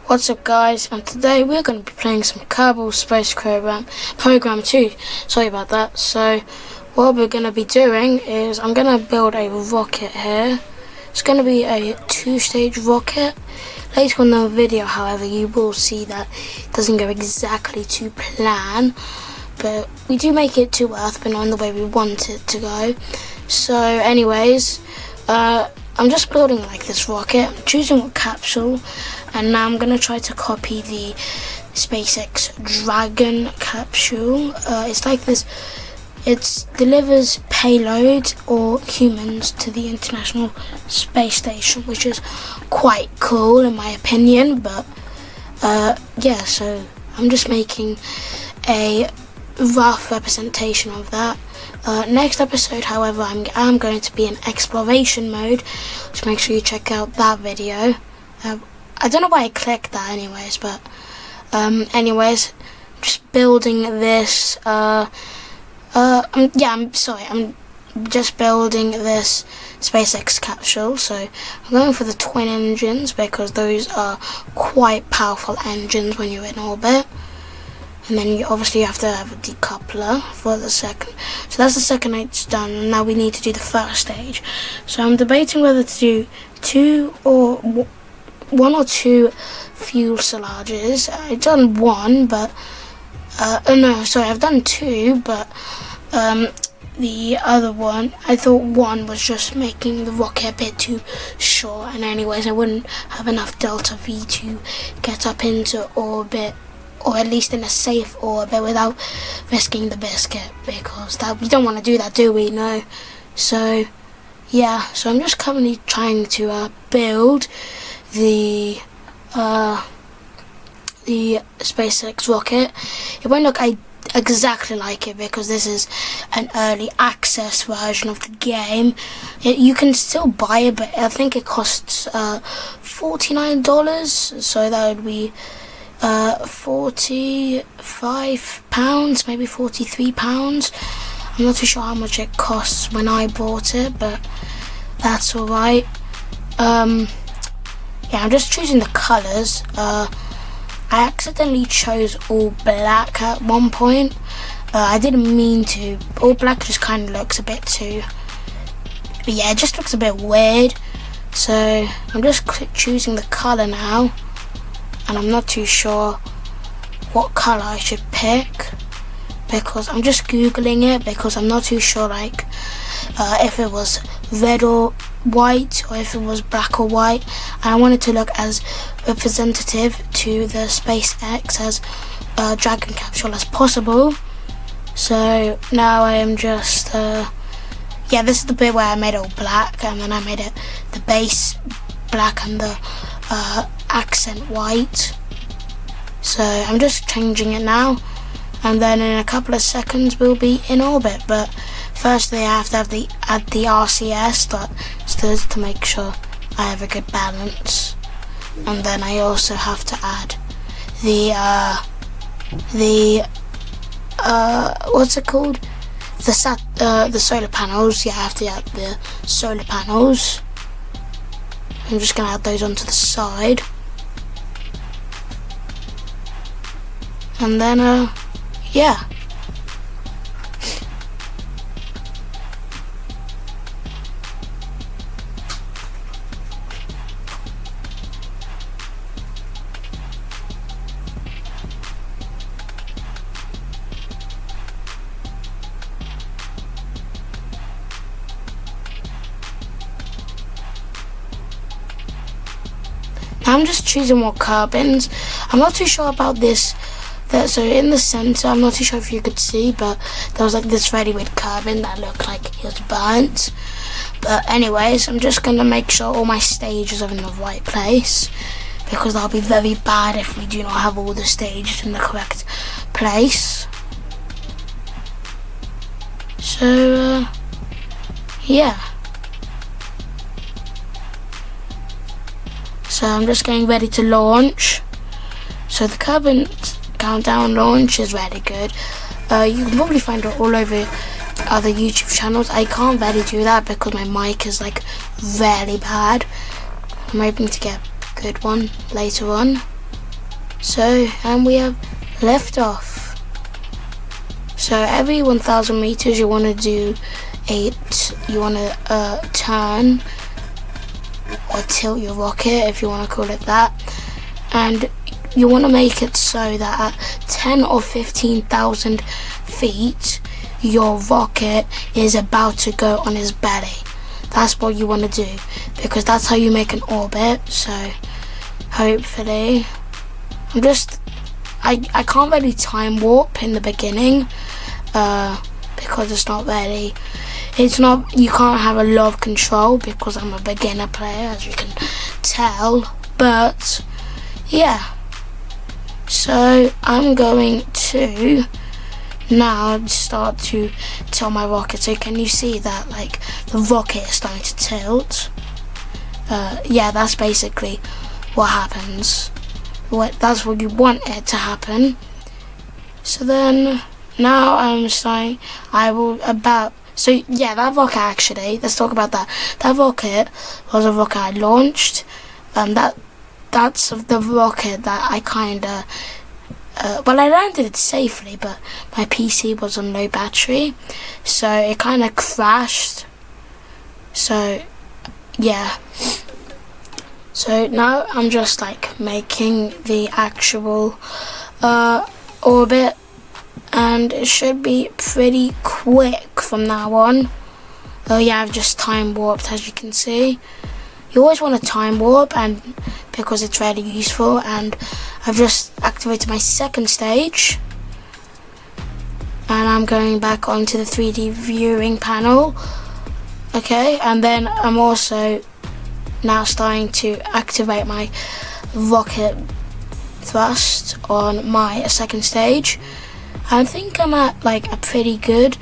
What's up guys, and today we're going to be playing some Kerbal Space Program 2, sorry about that. So what we're going to be doing is I'm going to build a rocket here. It's going to be a 2-stage rocket. Later in the video, however, you will see that it doesn't go exactly to plan, but we do make it to Earth, but not in the way we want it to go. So anyways, I'm just building like this rocket. I'm choosing what capsule, and now I'm going to try to copy the SpaceX Dragon capsule. It's like this. It delivers payload or humans to the International Space Station, which is quite cool in my opinion. But yeah, so I'm just making a rough representation of that. Next episode, however, I'm going to be in exploration mode, so make sure you check out that video. I don't know why I clicked that anyways, but anyways, I'm just building this. I'm just building this SpaceX capsule, so I'm going for the twin engines because those are quite powerful engines when you're in orbit. And then you obviously have to have a decoupler for the second. So that's the second stage done, and now we need to do the first stage. So I'm debating whether to do one or two fuselages. I've done one, but no, sorry, I've done two, but the other one, I thought one was just making the rocket a bit too short, and anyways, I wouldn't have enough delta V to get up into orbit, or at least in a safe orbit without risking the biscuit, because that we don't want to do that, do we? No. So yeah, so I'm just currently trying to build the SpaceX rocket. It won't look exactly like it because this is an early access version of the game. You can still buy it, but I think it costs $49, so that would be £45, maybe £43. I'm not too sure how much it costs when I bought it, but that's alright. Yeah, I'm just choosing the colours. I accidentally chose all black at one point. I didn't mean to. All black just kind of looks a bit too, but yeah, it just looks a bit weird. So I'm just choosing the colour now, and I'm not too sure what colour I should pick because I'm just googling it, because I'm not too sure like if it was red or white or if it was black or white, and I wanted to look as representative to the SpaceX as Dragon capsule as possible. So now I am just yeah, this is the bit where I made it all black, and then I made it the base black and the accent white. So I'm just changing it now, and then in a couple of seconds we'll be in orbit. But firstly I have to have add the RCS to make sure I have a good balance, and then I also have to add the what's it called? The solar panels. Yeah, I have to add the solar panels. I'm just gonna add those onto the side, and then yeah. I'm just choosing what carbons. I'm not too sure about this. So in the center, I'm not too sure if you could see, but there was like this very weird carbon that looked like it was burnt. But anyways, I'm just gonna make sure all my stages are in the right place, because that'll be very bad if we do not have all the stages in the correct place. So yeah. So I'm just getting ready to launch. So the carbon countdown launch is really good. You can probably find it all over other YouTube channels. I can't really do that because my mic is like really bad. I'm hoping to get a good one later on. So, and we have liftoff. So every 1,000 meters you want to do turn or tilt your rocket, if you want to call it that, and you want to make it so that at 10 or 15,000 feet your rocket is about to go on his belly. That's what you want to do, because that's how you make an orbit. So hopefully, I can't really time warp in the beginning because you can't have a lot of control because I'm a beginner player, as you can tell. But yeah, so I'm going to now start to tilt my rocket. So can you see that, like, the rocket is starting to tilt? Yeah, that's basically what happens. That's what you want it to happen. So then now so yeah, that rocket, actually, let's talk about that. That rocket was a rocket I launched. That's the rocket that I kinda well, I landed it safely, but my PC was on low battery, so it kind of crashed. So yeah, so now I'm just like making the actual orbit, and it should be pretty quick from now on. Oh yeah, I've just time warped, as you can see. You always want to time warp, and because it's really useful. And I've just activated my second stage, and I'm going back onto the 3D viewing panel. Okay, and then I'm also now starting to activate my rocket thrust on my second stage. I think I'm at like a pretty good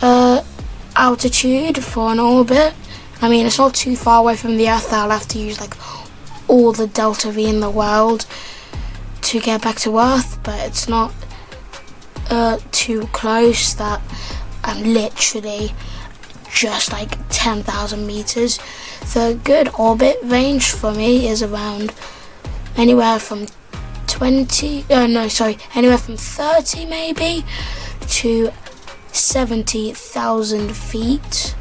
altitude for an orbit. I mean, it's not too far away from the Earth that I'll have to use like all the Delta V in the world to get back to Earth, but it's not too close that I'm literally just like 10,000 meters. The good orbit range for me is around anywhere from anywhere from 30 maybe to 70,000 feet.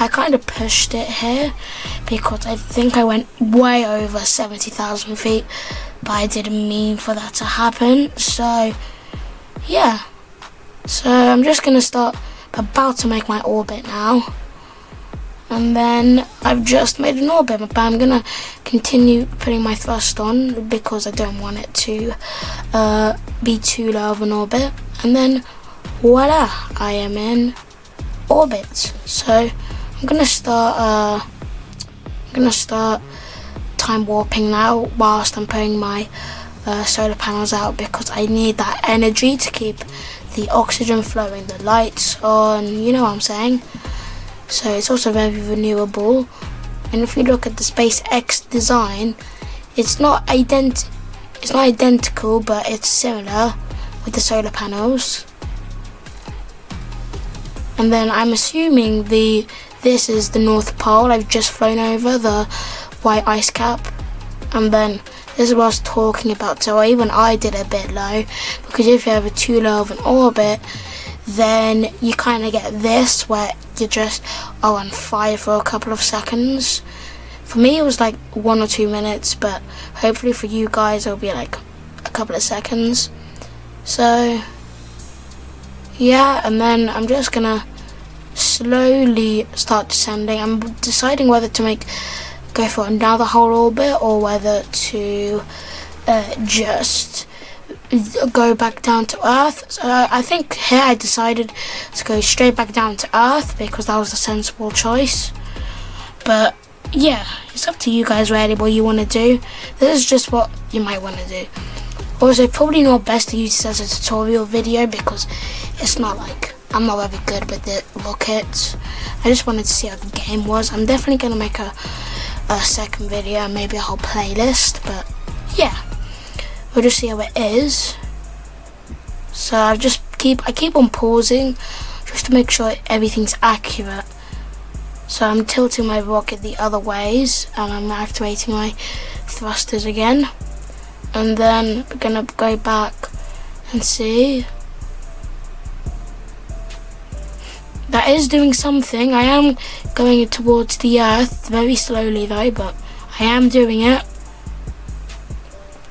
I kind of pushed it here because I think I went way over 70,000 feet, but I didn't mean for that to happen. So yeah, so I'm just gonna about to make my orbit now, and then I've just made an orbit, but I'm gonna continue putting my thrust on because I don't want it to be too low of an orbit. And then voila, I am in orbit. So I'm gonna start time warping now whilst I'm putting my solar panels out, because I need that energy to keep the oxygen flowing, the lights on, you know what I'm saying. So it's also very renewable. And if you look at the SpaceX design, it's not identical, but it's similar with the solar panels. And then I'm assuming this is the North Pole. I've just flown over the white ice cap, and then this is what I was talking about. So even I did a bit low, because if you have a too low of an orbit, then you kind of get this where you just are on fire for a couple of seconds. For me it was like 1 or 2 minutes, but hopefully for you guys it'll be like a couple of seconds. So yeah, and then I'm just gonna slowly start descending. I'm deciding whether to go for another whole orbit or whether to just go back down to Earth. So I think here I decided to go straight back down to Earth because that was a sensible choice. But yeah, it's up to you guys really what you want to do. This is just what you might want to do. Also, probably not best to use this as a tutorial video because it's not like, I'm not very good with the rockets. I just wanted to see how the game was. I'm definitely going to make a second video, maybe a whole playlist, but yeah, we'll just see how it is. So I keep on pausing just to make sure everything's accurate. So I'm tilting my rocket the other ways, and I'm activating my thrusters again. and then we're gonna go back and see. That is doing something. I am going towards the earth, very slowly though, but I am doing it.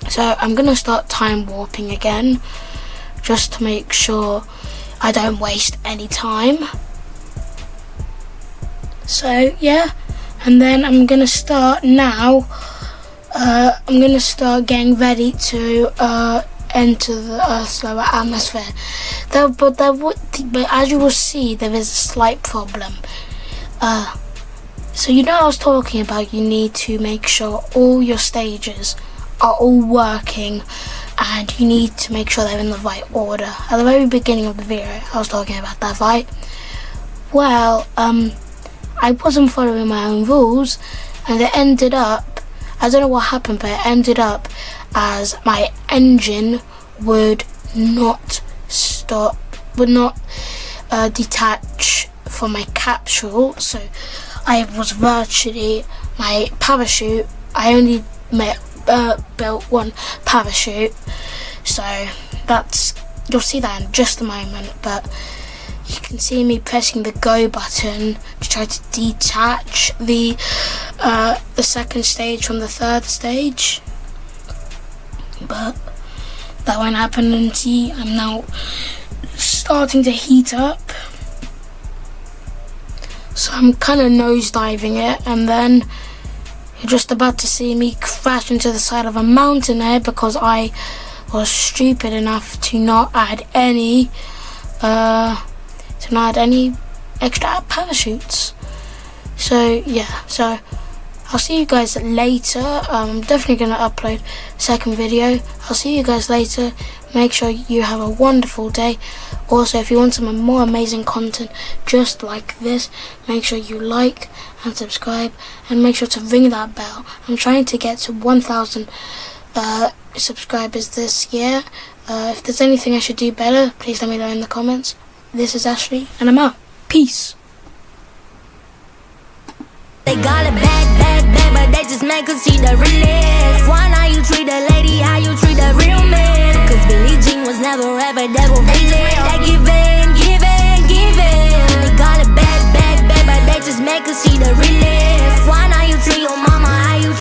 So I'm gonna start time warping again, just to make sure I don't waste any time. So yeah, and then I'm gonna start now. I'm gonna start getting ready to enter the Earth's lower atmosphere. But as you will see, there is a slight problem. So you know I was talking about you need to make sure all your stages are all working, and you need to make sure they're in the right order. At the very beginning of the video, I was talking about that, right? Well, I wasn't following my own rules, and it ended up, I don't know what happened, but it ended up as my engine would not stop, would not detach from my capsule. So I was virtually, my parachute, I only built one parachute. So that's, you'll see that in just a moment, but you can see me pressing the go button to try to detach the second stage from the third stage, but that won't happen. And see, I'm now starting to heat up, so I'm kind of nosediving it, and then you're just about to see me crash into the side of a mountain here because I was stupid enough to not add any extra parachutes. So yeah, so I'll see you guys later. I'm definitely going to upload a second video. I'll see you guys later. Make sure you have a wonderful day. Also, if you want some more amazing content just like this, make sure you like and subscribe, and make sure to ring that bell. I'm trying to get to 1,000 subscribers this year. If there's anything I should do better, please let me know in the comments. This is Ashley, and I'm out. Peace. They got a bad, but they just mad cause she the realest. Why not you treat a lady how you treat a real man? Cause Billie Jean was never ever that was really